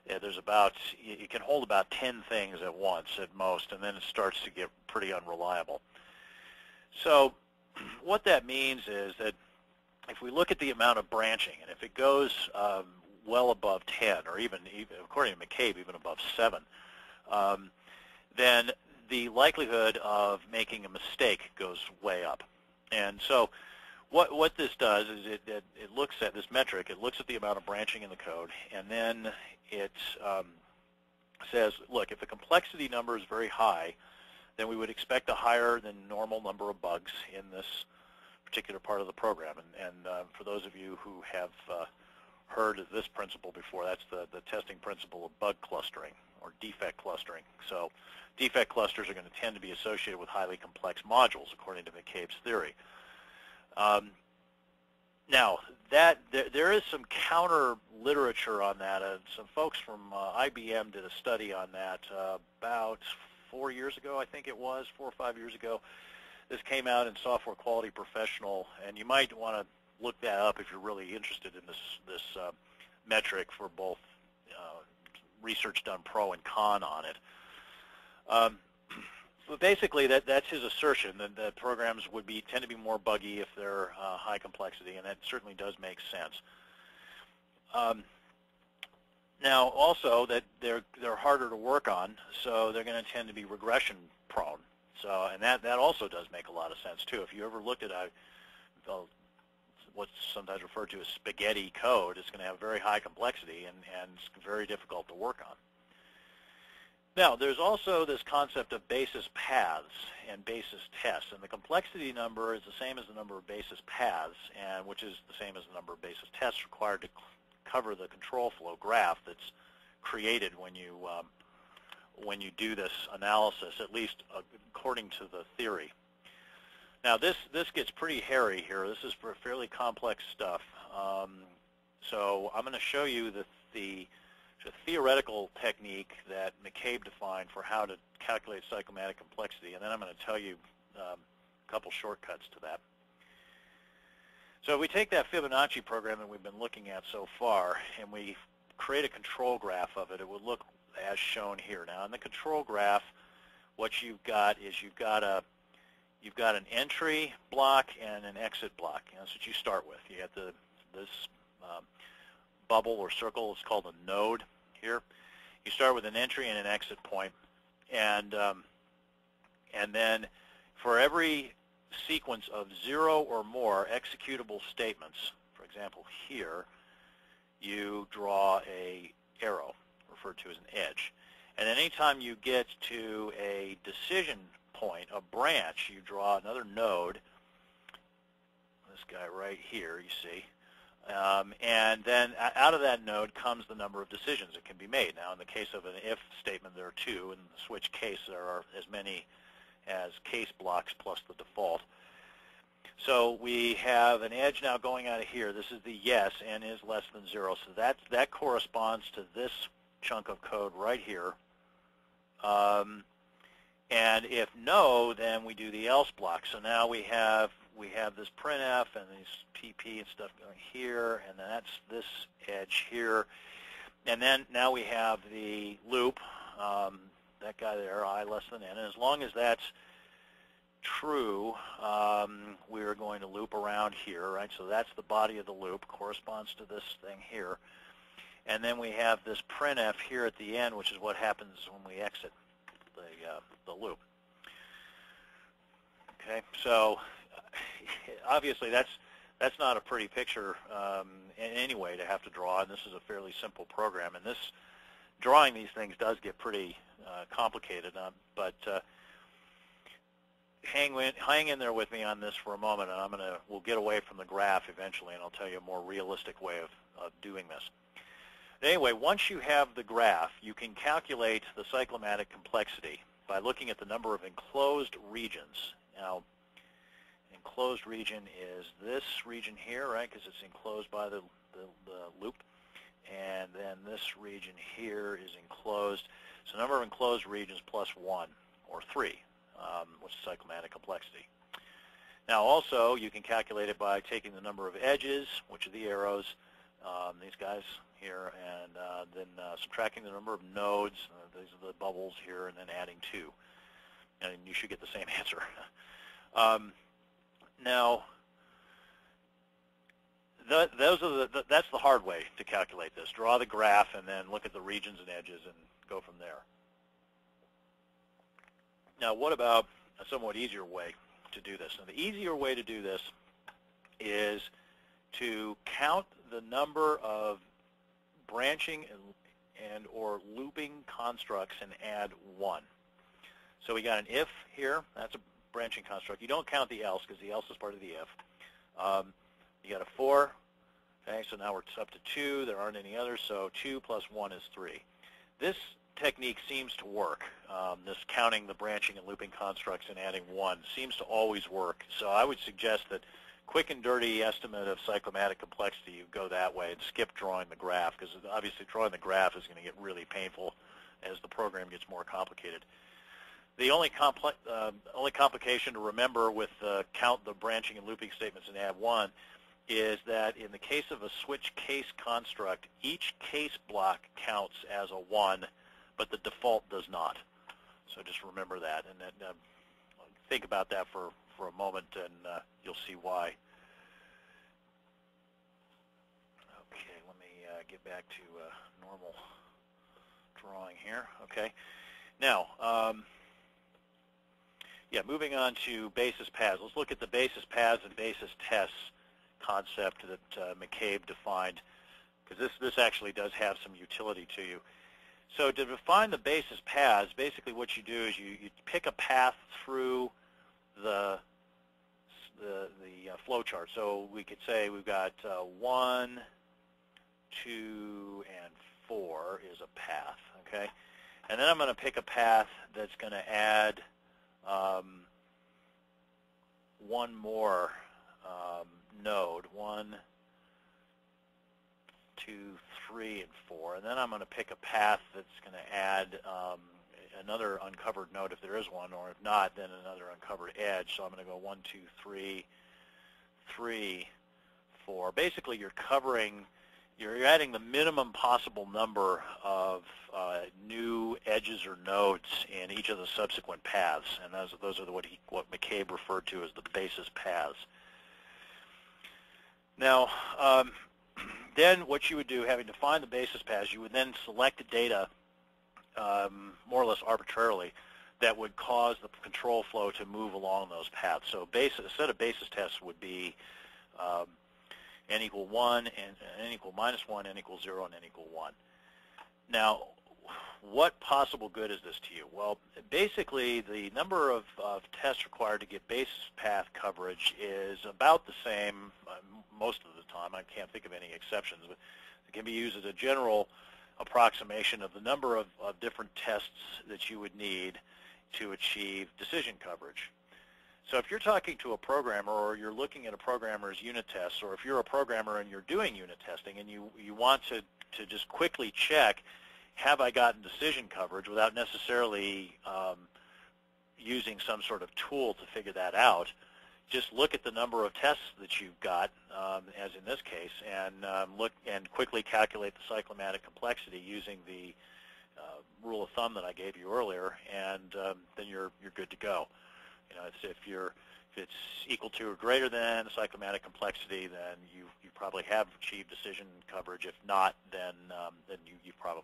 there's about, you can hold about 10 things at once at most, and then it starts to get pretty unreliable. So what that means is that if we look at the amount of branching, and if it goes well above 10, or even according to McCabe, even above 7, then the likelihood of making a mistake goes way up. And so what this does is it looks at this metric, it looks at the amount of branching in the code, and then it says, look, if the complexity number is very high, then we would expect a higher than normal number of bugs in this particular part of the program. And for those of you who have heard of this principle before, that's the testing principle of bug clustering or defect clustering. So defect clusters are going to tend to be associated with highly complex modules, according to McCabe's theory. Now, there is some counter literature on that. Some folks from IBM did a study on that about 4 years ago, I think it was, 4 or 5 years ago. This came out in Software Quality Professional, and you might want to look that up if you're really interested in this metric for both research done pro and con on it. But basically, that's his assertion, that programs would tend to be more buggy if they're high complexity, and that certainly does make sense. Now, also, that they're harder to work on, so they're going to tend to be regression prone. So, and that also does make a lot of sense too. If you ever looked at what's sometimes referred to as spaghetti code, it's going to have very high complexity and it's very difficult to work on. Now, there's also this concept of basis paths and basis tests, and the complexity number is the same as the number of basis paths, and which is the same as the number of basis tests required to cover the control flow graph that's created when you do this analysis, at least according to the theory. Now, this gets pretty hairy here. This is for fairly complex stuff. So I'm going to show you the theoretical technique that McCabe defined for how to calculate cyclomatic complexity, and then I'm going to tell you a couple shortcuts to that. So if we take that Fibonacci program that we've been looking at so far, and we create a control graph of it, it would look as shown here. Now, in the control graph, what you've got is you've got an entry block and an exit block. And that's what you start with. You got this bubble or circle. It's called a node here. You start with an entry and an exit point, and then for every sequence of 0 or more executable statements, for example here, you draw a arrow referred to as an edge. And anytime you get to a decision point, a branch, you draw another node, this guy right here, you see, and then out of that node comes the number of decisions that can be made. Now, in the case of an if statement, there are 2. In the switch case, there are as many as case blocks plus the default. So we have an edge now going out of here. This is the yes, n is less than 0. So that corresponds to this chunk of code right here. And if no, then we do the else block. So now we have this printf and these pp and stuff going here, and then that's this edge here. And then now we have the loop, that guy there, I less than n. And as long as that's true, we're going to loop around here, right? So that's the body of the loop, corresponds to this thing here. And then we have this printf here at the end, which is what happens when we exit the loop. Okay, so obviously that's not a pretty picture in any way to have to draw, and this is a fairly simple program. And drawing these things does get pretty complicated, but hang in there with me on this for a moment, and we'll get away from the graph eventually, and I'll tell you a more realistic way of doing this. Anyway, once you have the graph, you can calculate the cyclomatic complexity by looking at the number of enclosed regions. Now, enclosed region is this region here, right, because it's enclosed by the loop. And then this region here is enclosed. So number of enclosed regions plus 1, or 3, which is cyclomatic complexity. Now, also, you can calculate it by taking the number of edges, which are the arrows, these guys here, and then subtracting the number of nodes, these are the bubbles here, and then adding 2. And you should get the same answer. Now, that's the hard way to calculate this. Draw the graph and then look at the regions and edges and go from there. Now, what about a somewhat easier way to do this? Now, the easier way to do this is to count the number of branching and or looping constructs and add 1. So we got an if here. That's a branching construct. You don't count the else because the else is part of the if. You got a 4. Okay, so now we're up to 2. There aren't any others, so 2 plus 1 is 3. This technique seems to work. This counting the branching and looping constructs and adding 1 seems to always work. So I would suggest that quick and dirty estimate of cyclomatic complexity, you go that way and skip drawing the graph, because obviously drawing the graph is going to get really painful as the program gets more complicated. The only complication to remember with count the branching and looping statements and add 1 is that in the case of a switch case construct, each case block counts as a 1, but the default does not. So just remember that, and then think about that for a moment, and you'll see why. Okay, let me get back to normal drawing here. Okay, now, yeah, moving on to basis paths. Let's look at the basis paths and basis tests concept that McCabe defined, because this actually does have some utility to you. So to define the basis paths, basically what you do is you pick a path through the flow chart. So we could say we've got 1, 2, and 4 is a path, okay? And then I'm going to pick a path that's going to add one more node, 1, 2, 3, and 4. And then I'm going to pick a path that's going to add another uncovered node if there is one, or if not, then another uncovered edge. So I'm going to go 1, 2, 3, 3, 4. Basically, you're adding the minimum possible number of new edges or nodes in each of the subsequent paths, and those are what McCabe referred to as the basis paths. Now, then what you would do, having defined the basis paths, you would then select data more or less arbitrarily that would cause the control flow to move along those paths. So a set of basis tests would be n equal 1, and n equal minus 1, n equals 0, and n equal 1. Now, what possible good is this to you? Well, basically, the number of tests required to get basis path coverage is about the same most of the time. I can't think of any exceptions, but it can be used as a general approximation of the number of different tests that you would need to achieve decision coverage. So if you're talking to a programmer, or you're looking at a programmer's unit tests, or if you're a programmer and you're doing unit testing and you want to just quickly check, have I gotten decision coverage, without necessarily using some sort of tool to figure that out, just look at the number of tests that you've got, as in this case, and look and quickly calculate the cyclomatic complexity using the rule of thumb that I gave you earlier, and then you're good to go. You know, if it's equal to or greater than the cyclomatic complexity, then you probably have achieved decision coverage. If not, then you probably